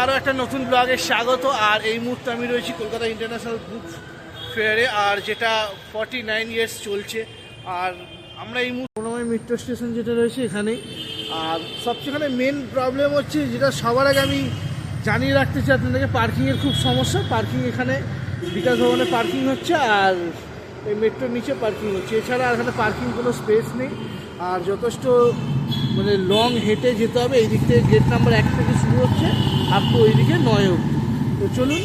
আরও একটা নতুন ব্লগে স্বাগত। আর এই মুহূর্তে আমি রয়েছি কলকাতা ইন্টারন্যাশনাল বুক ফেয়ারে, আর যেটা 49 ইয়ার্স চলছে। আর আমরা এই মুহূর্তে মেট্রো স্টেশন যেটা রয়েছে এখানেই। আর সবচেয়ে মেন প্রবলেম হচ্ছে, যেটা সবার আগে আমি জানিয়ে রাখতে চাই আপনাদেরকে, পার্কিংয়ের খুব সমস্যা। পার্কিং এখানে বিকাশ ভবনে পার্কিং হচ্ছে, আর এই মেট্রোর নিচে পার্কিং হচ্ছে। এছাড়া এখানে পার্কিং কোনো স্পেস নেই, আর যথেষ্ট লং হেঁটে যেতে হবে। এই দিক থেকে গেট নাম্বার 1 থেকে শুরু হচ্ছে আপ টু ওইদিকে 9 অবধি। তো চলুন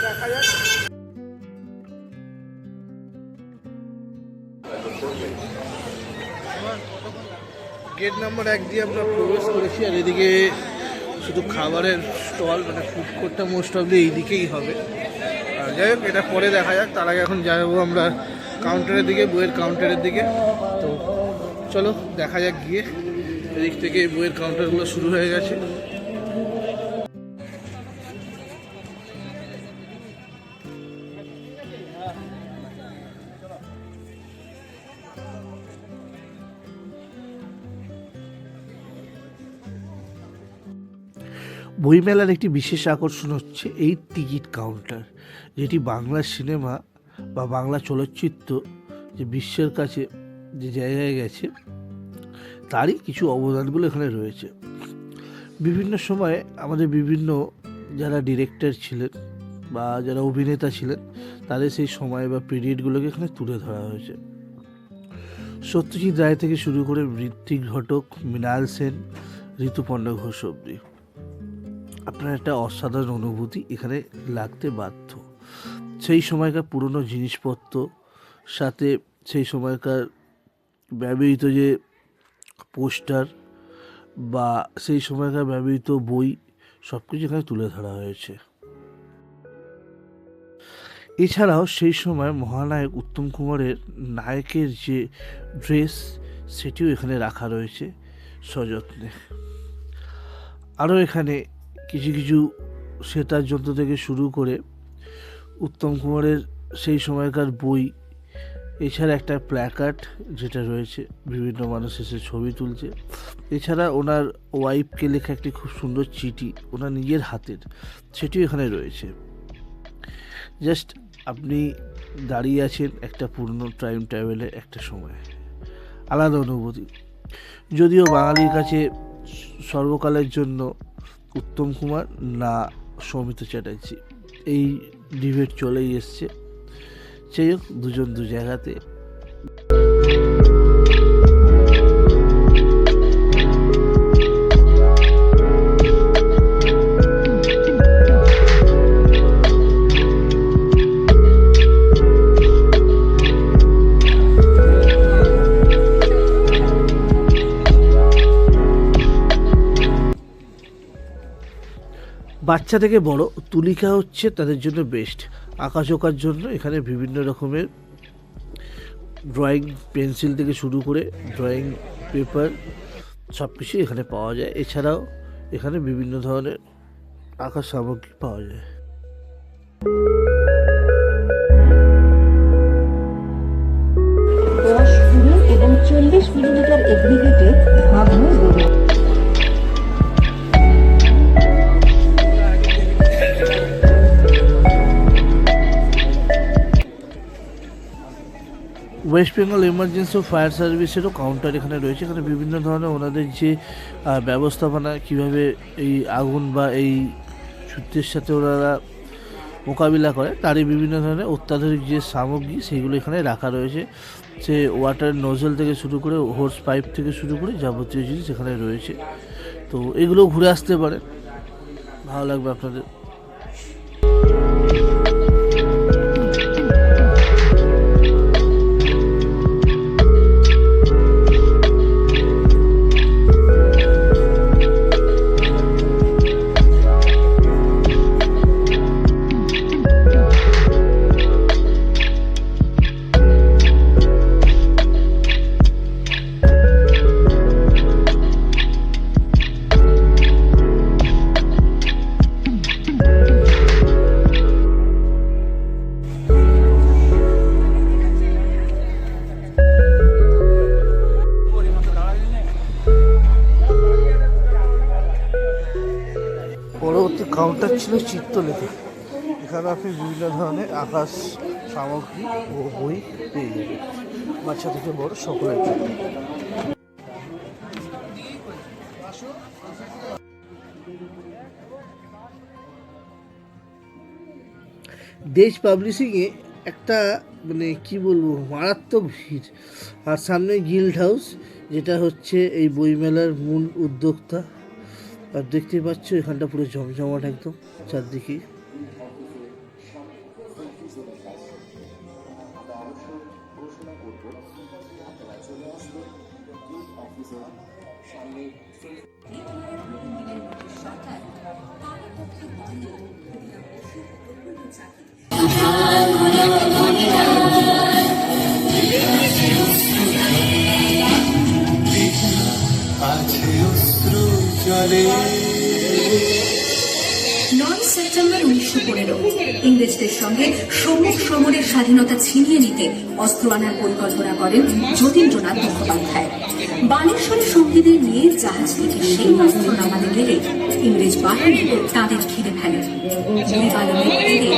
দেখা যাক। গেট নাম্বার 1 দিয়ে আমরা প্রবেশ করেছি, আর এদিকে শুধু খাবারের স্টল, ফুড কোর্টটা মোস্ট অফলি এইদিকেই হবে। আর যাই হোক, এটা পরে দেখা যাক। তার আগে এখন যাবো আমরা কাউন্টারের দিকে, বইয়ের কাউন্টারের দিকে। তো চলো দেখা যাক গিয়ে। এদিক থেকে বইয়ের কাউন্টারগুলো শুরু হয়ে গেছে। বইমেলার একটি বিশেষ আকর্ষণ হচ্ছে এই টিকিট কাউন্টার, যেটি বাংলা সিনেমা বা বাংলা চলচ্চিত্র যে বিশ্বের কাছে যে জায়গায় গেছে, তারই কিছু অবদানগুলো এখানে রয়েছে। বিভিন্ন সময়ে আমাদের বিভিন্ন যারা ডিরেক্টর ছিলেন বা যারা অভিনেতা ছিলেন, তাদের সেই সময় বা পিরিয়ডগুলোকে এখানে তুলে ধরা হয়েছে। সত্যজিৎ রায় থেকে শুরু করে ঋত্বিক ঘটক, মৃণাল সেন, ঋতুপর্ণা ঘোষ অবধি আপনার একটা অসাধারণ অনুভূতি এখানে লাগতে বাধ্য। সেই সময়কার পুরনো জিনিসপত্র, সাথে সেই সময়কার ব্যবহৃত যে পোস্টার বা সেই সময়কার ব্যবহৃত বই, সব কিছু এখানে তুলে ধরা হয়েছে। এছাড়াও সেই সময় মহানায়ক উত্তম কুমারের নায়কের যে ড্রেস, সেটিও এখানে রাখা রয়েছে সযত্নে। আরও এখানে কিছু কিছু সেতার যন্ত্র থেকে শুরু করে উত্তম কুমারের সেই সময়কার বই, এছাড়া একটা প্ল্যাকার্ড যেটা রয়েছে, বিভিন্ন মানুষ এসে ছবি তুলছে। এছাড়া ওনার ওয়াইফকে লেখা একটি খুব সুন্দর চিঠি, ওনার নিজের হাতের, সেটিও এখানে রয়েছে। জাস্ট আপনি দাঁড়িয়ে আছেন একটা পুরনো টাইম ট্রাভেলে, একটা সময়, আলাদা অনুভূতি। যদিও বাঙালির কাছে সর্বকালের জন্য উত্তম কুমার না সৌমিত্র চ্যাটার্জি, এই ডিবেট চলেই এসছে। যাই হোক, দুজন দু জায়গাতে। বাচ্চা থেকে বড়, তুলিকা হচ্ছে তাদের জন্য বেস্ট। আঁকাঝোঁকার জন্য এখানে বিভিন্ন রকমের ড্রয়িং পেন্সিল থেকে শুরু করে ড্রয়িং পেপার, সব কিছু এখানে পাওয়া যায়। এছাড়াও এখানে বিভিন্ন ধরনের আঁকার সামগ্রী পাওয়া যায়। 10, 20 এবং 40 মিলিমিটার এগ্রিগেটে ভাগ হয়ে গড়ে ওয়েস্ট বেঙ্গল এমার্জেন্সি ও ফায়ার সার্ভিসেরও কাউন্টার এখানে রয়েছে। এখানে বিভিন্ন ধরনের ওনাদের যে ব্যবস্থাপনা, কীভাবে এই আগুন বা এই যুদ্ধের সাথে ওনারা মোকাবিলা করে, তারই বিভিন্ন ধরনের অত্যাধুনিক যে সামগ্রী, সেগুলো এখানে রাখা রয়েছে। সে ওয়াটার নোজেল থেকে শুরু করে হোর্স পাইপ থেকে শুরু করে যাবতীয় জিনিস এখানে রয়েছে। তো এগুলো ঘুরে আসতে পারে, ভালো লাগবে আপনাদের। কাউন্টার ছিল চিত্রলেখা। এখানে আপনি বিভিন্ন ধরনের আকাশ সামগ্রী ও বই পেয়ে যাবেন, বাচ্চা থেকে বড় সকলের জন্য। দেশ পাবলিশিংয়ে একটা মানে কি বলবো মারাত্মক ভিড়, আর সামনে গিল্ড হাউস যেটা হচ্ছে এই বইমেলার মূল উদ্যোক্তা। আর দেখতেই পাচ্ছ এখানটা পুরো জমজমাট একদম চারদিকে। নয় সেপ্টেম্বর 1915 ইংরেজদের সঙ্গে সম্মুখ সমরের স্বাধীনতা ছিনিয়ে নিতে অস্ত্র আনার পরিকল্পনা করেন যতীন্দ্রনাথ মুখোপাধ্যায়। বালেশ্বরে সঙ্গীদের নিয়ে জাহাজ থেকে সেই অস্ত্র নামাতে গেলে ইংরেজ বাহিনী তাঁদের ঘিরে ফেলে। বইবালনের তীরে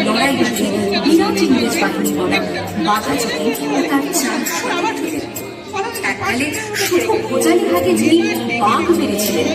লড়াই বাঁধে বিরাট ইংরেজ বাহিনী বলা বাঘা যতীন ও তার 400 সৈনিকদের। এককালে শুধু ভোজালিহাটে যিনি বাঘ মেরেছিলেন।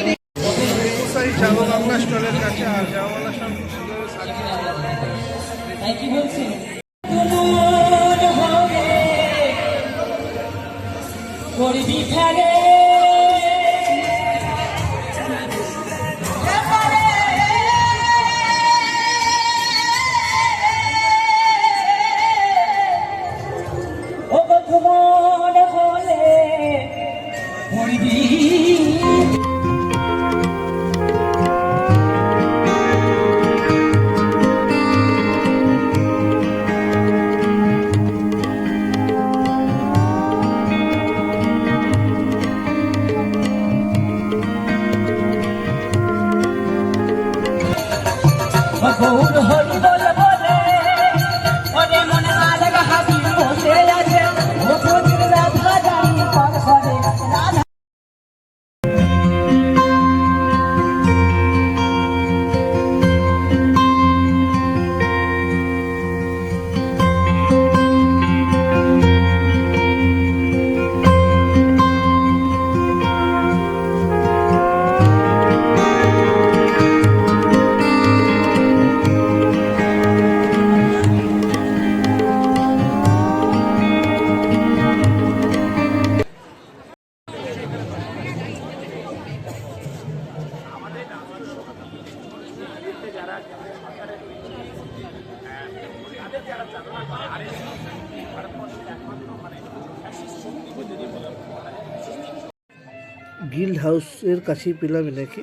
গিল্ড হাউসের কাছেই পেলাম নাকি,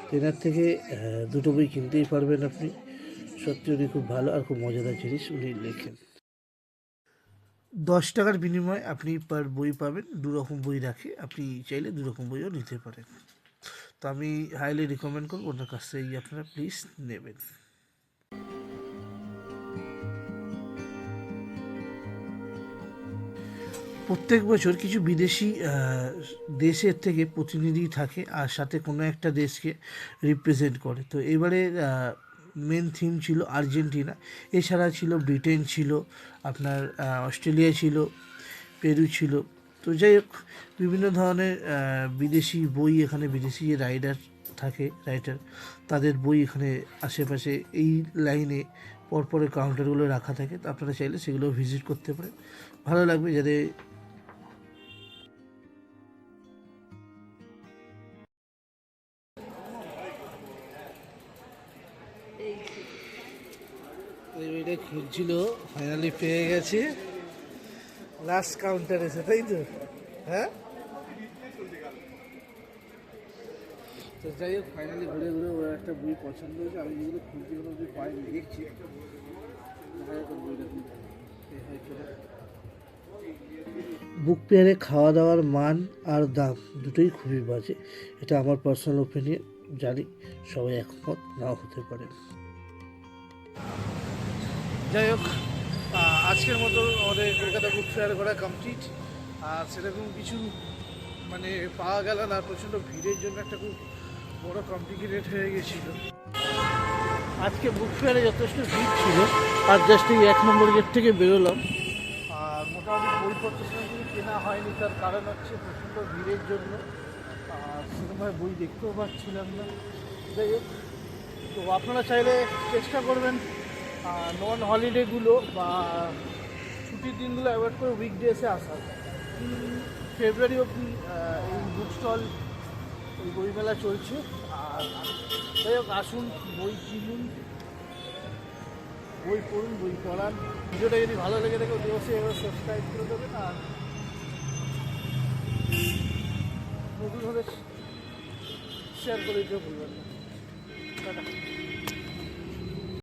তেনার থেকে দুটো বই কিনতেই পারবেন আপনি। সত্যি উনি খুব ভালো আর খুব মজাদার জিনিস উনি লেখেন। 10 টাকার বিনিময়ে আপনি পার বই পাবেন, দুরকম বই রাখে, আপনি চাইলে দুরকম বইও নিতে পারেন। তো আমি হাইলি রিকমেন্ড করবো ওনার কাছ থেকে আপনারা প্লিজ নেবেন। প্রত্যেক বছর কিছু বিদেশি দেশের থেকে প্রতিনিধি থাকে আর সাথে কোনো একটা দেশকে রিপ্রেজেন্ট করে। তো এবারে মেন থিম ছিল আর্জেন্টিনা, এছাড়া ছিল ব্রিটেন, ছিল আপনার অস্ট্রেলিয়া, ছিল পেরু ছিল। তো যাই হোক বিভিন্ন ধরনের বিদেশি বই এখানে, বিদেশি যে রাইটার তাদের বই এখানে আশেপাশে এই লাইনে পরপরের কাউন্টারগুলো রাখা থাকে। তো আপনারা চাইলে সেগুলো ভিজিট করতে পারেন, ভালো লাগবে। যাতে এটা খুঁজছিল, ফাইনালি পেয়ে গেছে লাস্ট কাউন্টার এসে, তাই তো? হ্যাঁ, তো যাই হোক ফাইনালি ঘুরে ঘুরে ওরা একটা বই পছন্দ হয়েছে। আমি যেগুলো খুঁজছি কোনো বই পাইনি, দেখছি বুক পেয়ারে খাওয়া দাওয়ার মান আর দাম দুটোই খুবই বাজে, এটা আমার পার্সোনাল ওপিনিয়ন। জানি সবাই একমত নাও হতে পারে। যাই হোক আজকের মতো আমাদের কলকাতা বুক ফেয়ার করা কমপ্লিট। আর সেরকম কিছু মানে পাওয়া গেল না, প্রচণ্ড ভিড়ের জন্য একটা খুব বড় কমপ্লিকেটেড হয়ে গেছিলো। আজকে বুক ফেয়ারে যথেষ্ট ভিড় ছিল, আর জাস্ট এই 1 নম্বর গেট থেকে বেরোলাম। আর মোটামুটি বইপত্র সেরকম কেনা হয়নি, তার কারণ হচ্ছে প্রচণ্ড ভিড়ের জন্য, আর সেরকমভাবে বই দেখতেও পাচ্ছিলাম না। যাই হোক, তো আপনারা চাইলে চেষ্টা করবেন নন হলিডেগুলো বা ছুটির দিনগুলো অ্যাভয়েড করে উইকডেসে আসার। ফেব্রুয়ারি অবধি এই বুক স্টল, এই বইমেলা চলছে। আর যাই হোক, আসুন, বই কিনুন, বই পড়ুন, বই পড়ান। ভিডিওটা যদি ভালো লেগে থাকে অবশ্যই এবার সাবস্ক্রাইব করে দেবেন, আর নতুন হলে শেয়ার করে দিতে ভুলবেন না। টাটা।